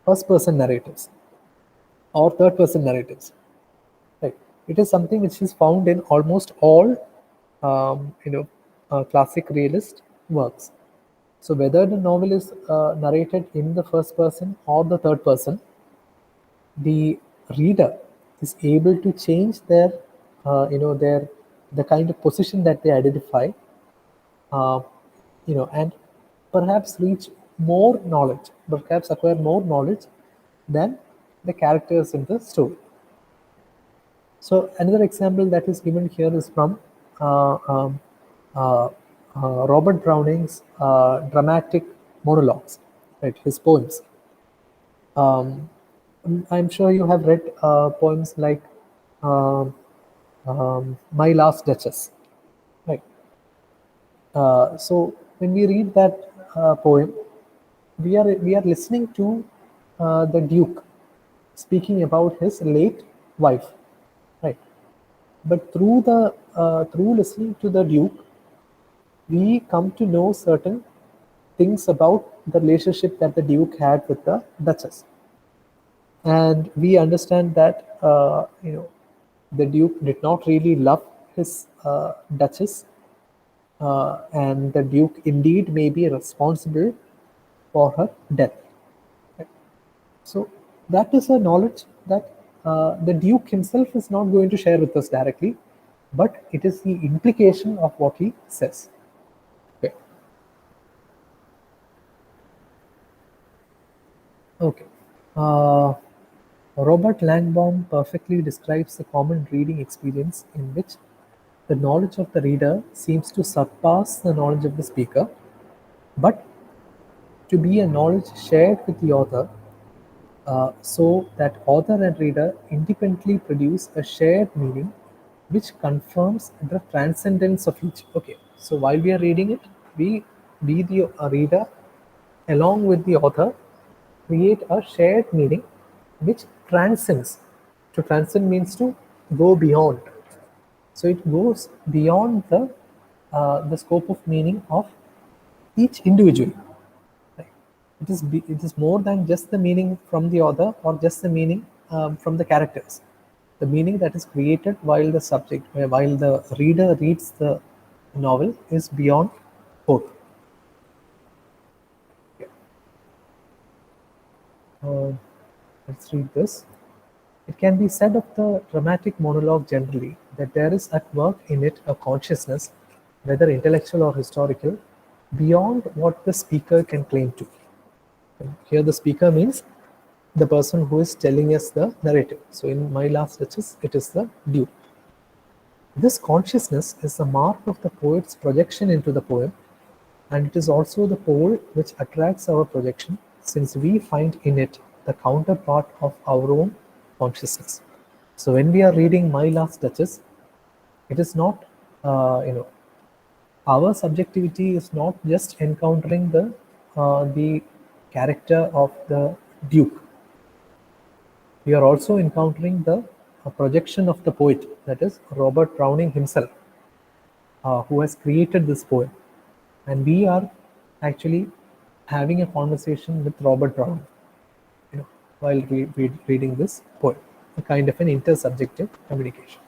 first-person narratives or third-person narratives. Right? It is something which is found in almost all, classic realist works. So whether the novel is narrated in the first person or the third person, the reader is able to change their, the kind of position that they identify, and perhaps reach more knowledge, perhaps acquire more knowledge than the characters in the story. So another example that is given here is from uh, um, uh, Robert Browning's dramatic monologues, right? His poems. I'm sure you have read poems like "My Last Duchess," right? So when we read that poem, we are listening to the Duke speaking about his late wife, right? But through listening to the Duke, we come to know certain things about the relationship that the Duke had with the Duchess, and we understand that the Duke did not really love his Duchess, and the Duke indeed may be responsible for her death. Right? So that is a knowledge that the Duke himself is not going to share with us directly, but it is the implication of what he says. Okay. Okay. Robert Langbaum perfectly describes the common reading experience in which the knowledge of the reader seems to surpass the knowledge of the speaker, but to be a knowledge shared with the author, so that author and reader independently produce a shared meaning which confirms the transcendence of each. Okay, so while we are reading it, we, the reader, along with the author, create a shared meaning which transcends. To transcend means to go beyond. So it goes beyond the scope of meaning of each individual. Right? It is more than just the meaning from the author or just the meaning from the characters. The meaning that is created while while the reader reads the novel is beyond both. Uh, let's read this. It can be said of the dramatic monologue generally that there is at work in it a consciousness, whether intellectual or historical, beyond what the speaker can claim to. And here, the speaker means the person who is telling us the narrative. So, in My Last Duchess, it is the Duke. This consciousness is the mark of the poet's projection into the poem, and it is also the pole which attracts our projection, since we find in it the counterpart of our own consciousness. So when we are reading My Last Duchess, it is not, our subjectivity is not just encountering the character of the Duke. We are also encountering the projection of the poet, that is Robert Browning himself, who has created this poem. And we are actually having a conversation with Robert Browning, while reading this poem, a kind of an intersubjective communication.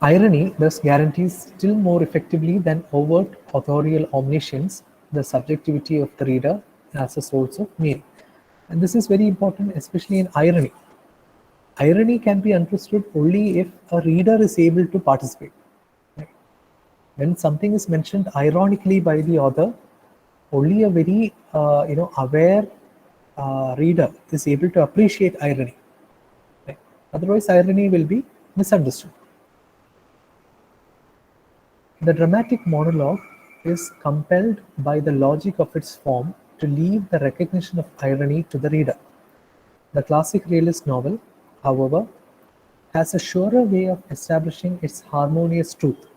Irony thus guarantees still more effectively than overt authorial omniscience the subjectivity of the reader as a source of meaning. And this is very important, especially in irony. Irony can be understood only if a reader is able to participate. Right? When something is mentioned ironically by the author, only a very aware reader is able to appreciate irony. Right? Otherwise, irony will be misunderstood. The dramatic monologue is compelled by the logic of its form to leave the recognition of irony to the reader. The classic realist novel, however, has a surer way of establishing its harmonious truth.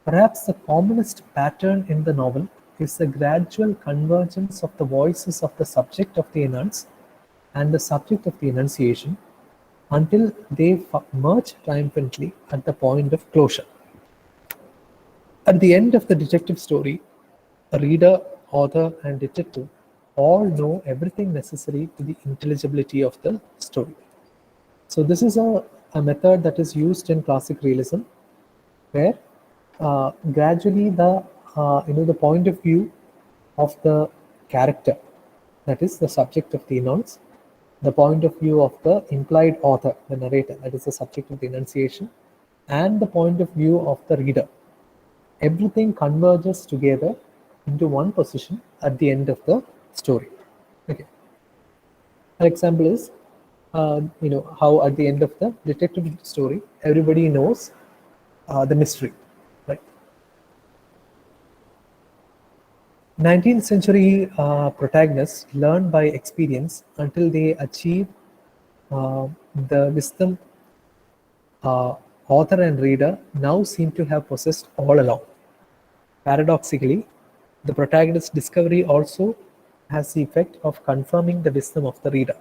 Perhaps the commonest pattern in the novel is the gradual convergence of the voices of the subject of the enunce and the subject of the enunciation until they merge triumphantly at the point of closure. At the end of the detective story, a reader, author, and detective all know everything necessary to the intelligibility of the story. So this is a method that is used in classic realism, where gradually the point of view of the character, that is the subject of the enunce, the point of view of the implied author, the narrator, that is the subject of the enunciation, and the point of view of the reader, everything converges together into one position at the end of the story. Okay. An example is, how at the end of the detective story, everybody knows the mystery, right? 19th century protagonists learn by experience until they achieve the wisdom author and reader now seem to have possessed all along. Paradoxically, the protagonist's discovery also has the effect of confirming the wisdom of the reader.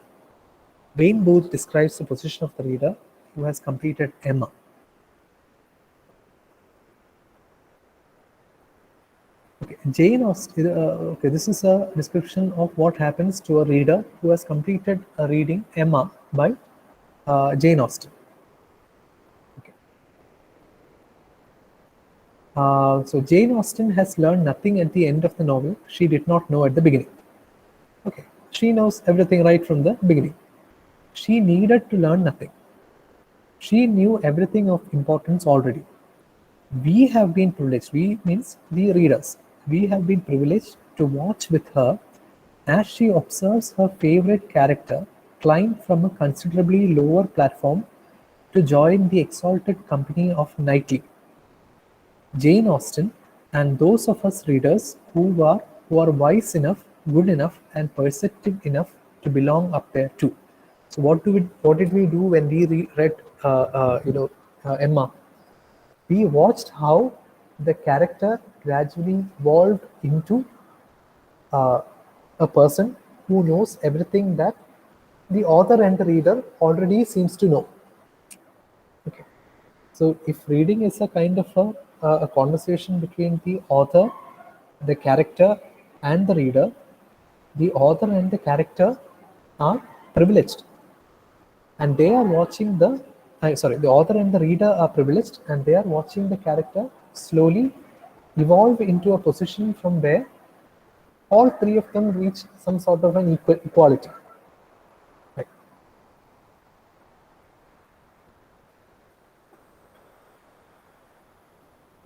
Wayne Booth describes the position of the reader who has completed Emma. Okay, Jane Austen. Okay, this is a description of what happens to a reader who has completed a reading Emma by Jane Austen. Okay. So Jane Austen has learned nothing at the end of the novel she did not know at the beginning. Okay, she knows everything right from the beginning. She needed to learn nothing. She knew everything of importance already. We have been privileged, we means the readers, we have been privileged to watch with her as she observes her favorite character climb from a considerably lower platform to join the exalted company of Knightley. Jane Austen, and those of us readers who are wise enough, good enough, and perceptive enough to belong up there too. So what did we do when we read Emma? We watched how the character gradually evolved into uh, a person who knows everything that the author and the reader already seems to know. Okay. So if reading is a kind of a conversation between the author, the character, and the reader, the author and the character are privileged, and they are watching the author and the reader are privileged, and they are watching the character slowly evolve into a position from where all three of them reach some sort of an equality. Right.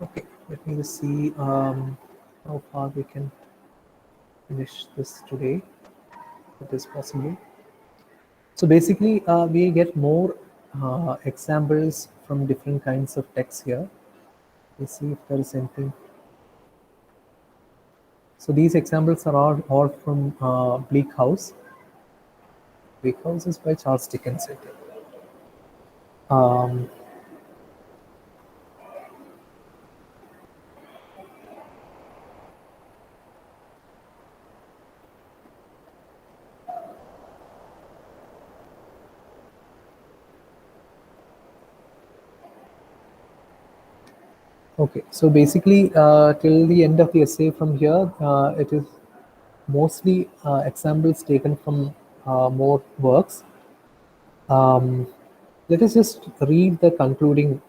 Okay, let me just see how far we can finish this today, if it is possible. So basically, we get more examples from different kinds of texts here. Let's see if there is anything. So these examples are all from Bleak House. Bleak House is by Charles Dickens, I think. Um, okay, so basically, till the end of the essay from here, it is mostly examples taken from more works. Um, Let us just read the concluding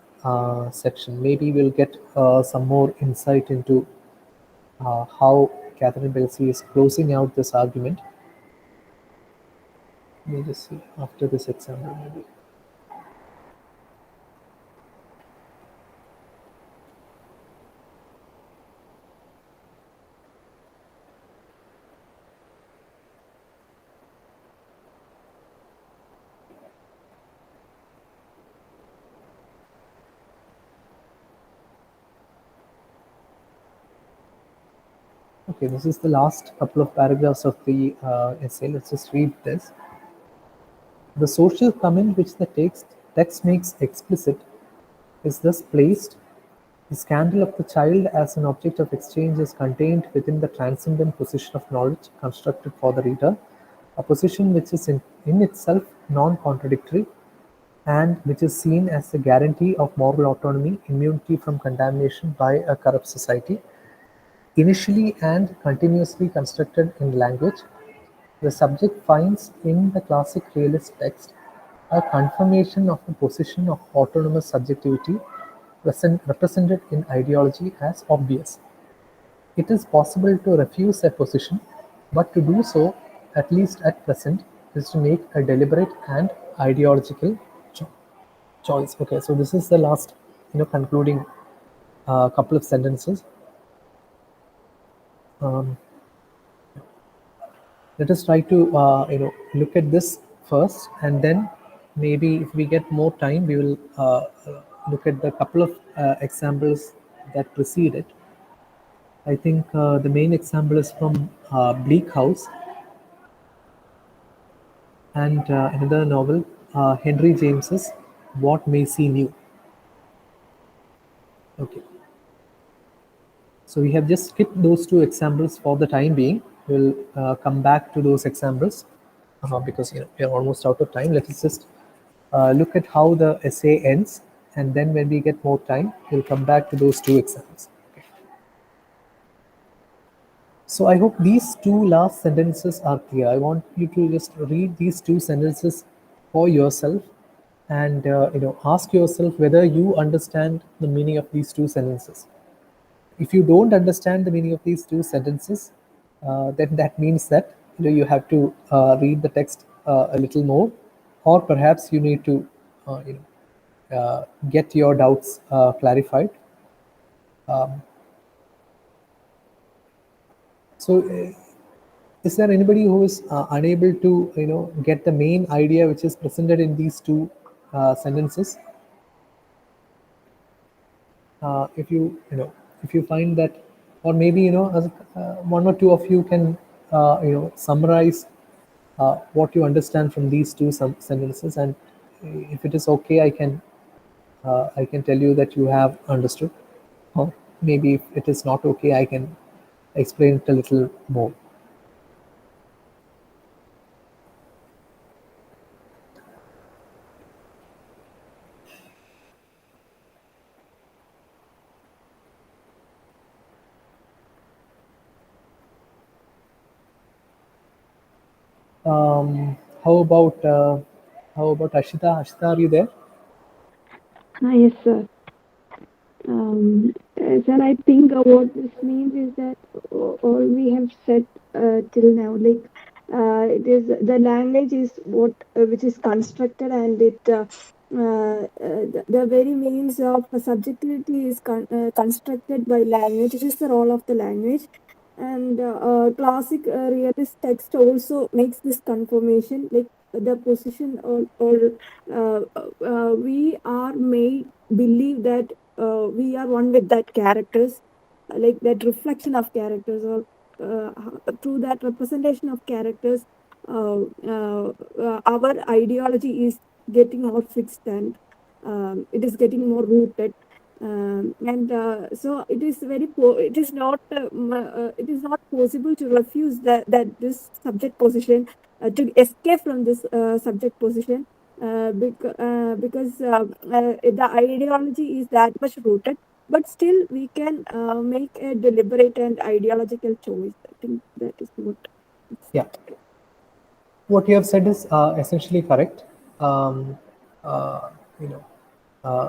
section. Maybe we'll get some more insight into how Catherine Belsey is closing out this argument. Let me just see after this example, maybe. Okay, this is the last couple of paragraphs of the essay. Let's just read this. The social comment which the text makes explicit is thus placed. The scandal of the child as an object of exchange is contained within the transcendent position of knowledge constructed for the reader, a position which is in itself non-contradictory and which is seen as a guarantee of moral autonomy, immunity from contamination by a corrupt society. Initially and continuously constructed in language, the subject finds in the classic realist text a confirmation of the position of autonomous subjectivity represented in ideology as obvious. It is possible to refuse a position, but to do so, at least at present, is to make a deliberate and ideological choice. Okay, so this is the last, concluding couple of sentences. Um, Let us try to look at this first, and then maybe if we get more time, we will look at the couple of examples that precede it. I think the main example is from Bleak House, and another novel, Henry James's What Macy Knew. Okay. So we have just skipped those two examples for the time being. We'll come back to those examples because we are almost out of time. Let us just look at how the essay ends, and then when we get more time, we'll come back to those two examples. Okay. So I hope these two last sentences are clear. I want you to just read these two sentences for yourself, and ask yourself whether you understand the meaning of these two sentences. If you don't understand the meaning of these two sentences, then that means that you have to read the text a little more, or perhaps you need to get your doubts clarified. So, is there anybody who is unable to get the main idea which is presented in these two sentences? If if you find that, or maybe as, one or two of you can summarize what you understand from these two sentences, and if it is okay, I can I can tell you that you have understood. Or maybe if it is not okay, I can explain it a little more. Um, how about Ashita? Ashita, are you there? Yes, sir. Sir, I think what this means is that all we have said till now, like it is the language is what which is constructed, and the very means of subjectivity is constructed by language. It is the role of the language, and classic realist text also makes this confirmation, like the position or we are made believe that we are one with that characters, like that reflection of characters, or through that representation of characters, our ideology is getting more fixed, and it is getting more rooted. And so it is it is not it is not possible to refuse that this subject position, to escape from this subject position, because the ideology is that much rooted, but still we can make a deliberate and ideological choice. I think that is what. Yeah. What you have said is essentially correct. Um, you know, uh,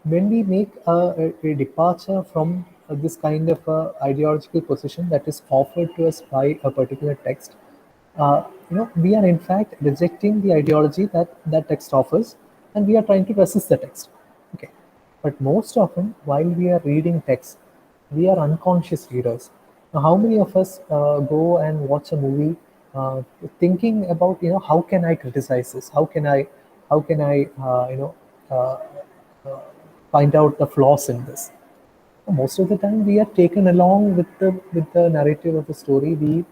when we make a departure from this kind of ideological position that is offered to us by a particular text, we are in fact rejecting the ideology that that text offers, and we are trying to resist the text. Okay, but most often while we are reading text, we are unconscious readers. Now, how many of us go and watch a movie thinking about how can I criticize this? How can I uh, uh, find out the flaws in this? Most of the time we are taken along with the narrative of the story. We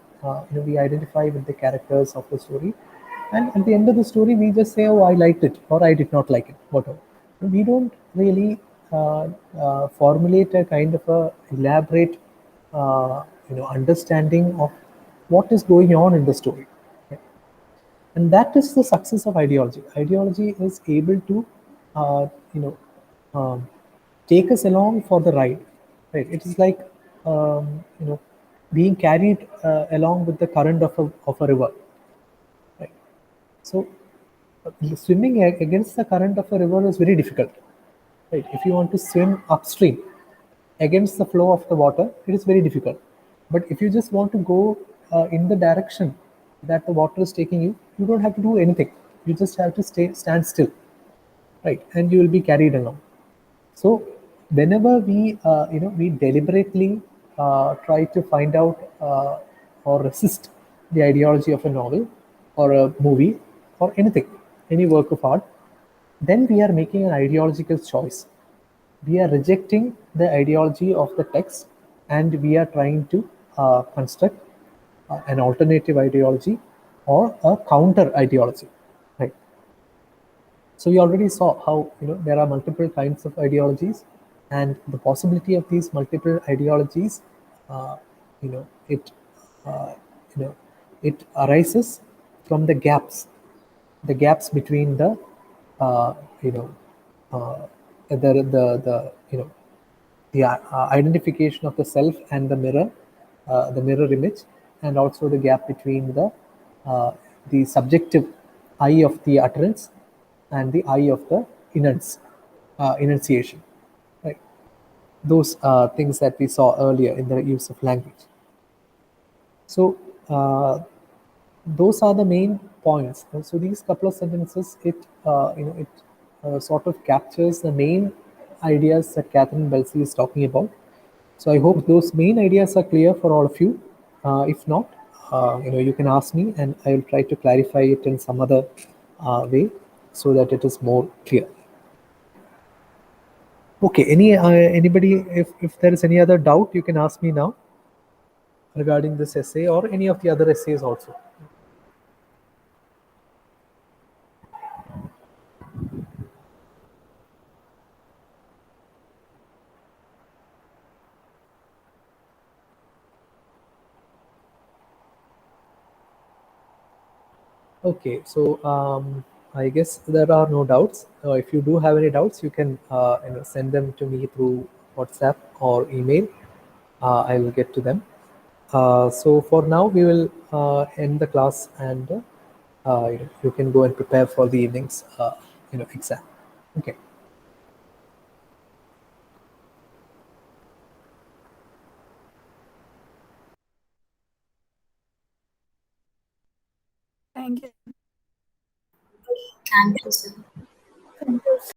identify with the characters of the story, and at the end of the story we just say, oh, I liked it or I did not like it, whatever. We don't really formulate a kind of a elaborate understanding of what is going on in the story. Okay? And that is the success of ideology. Ideology is able to uh, you know um, take us along for the ride, right? It is like being carried along with the current of a river, right? So swimming against the current of a river is very difficult, right? If you want to swim upstream against the flow of the water, it is very difficult. But if you just want to go in the direction that the water is taking you, you don't have to do anything. You just have to stand still, right? And you will be carried along. So whenever we deliberately try to find out or resist the ideology of a novel or a movie or anything, any work of art, then we are making an ideological choice. We are rejecting the ideology of the text, and we are trying to construct an alternative ideology or a counter ideology, right? So we already saw how there are multiple kinds of ideologies, and the possibility of these multiple ideologies, uh, you know, it uh, you know, it arises from the gaps between the uh, you know the identification of the self and the mirror image, and also the gap between uh, the subjective eye of the utterance and the eye of the enunciation. Right? Those things that we saw earlier in the use of language. So those are the main points. And so these couple of sentences, it sort of captures the main ideas that Catherine Belsey is talking about. So I hope those main ideas are clear for all of you. If not, you can ask me, and I will try to clarify it in some other way so that it is more clear. Okay. Anybody, if there is any other doubt, you can ask me now regarding this essay or any of the other essays also. Okay, so I guess there are no doubts. If you do have any doubts, you can send them to me through WhatsApp or email. I will get to them. So for now, we will end the class, and you can go and prepare for the evening's exam. Okay. Thank you. Thank you, sir. Thank you.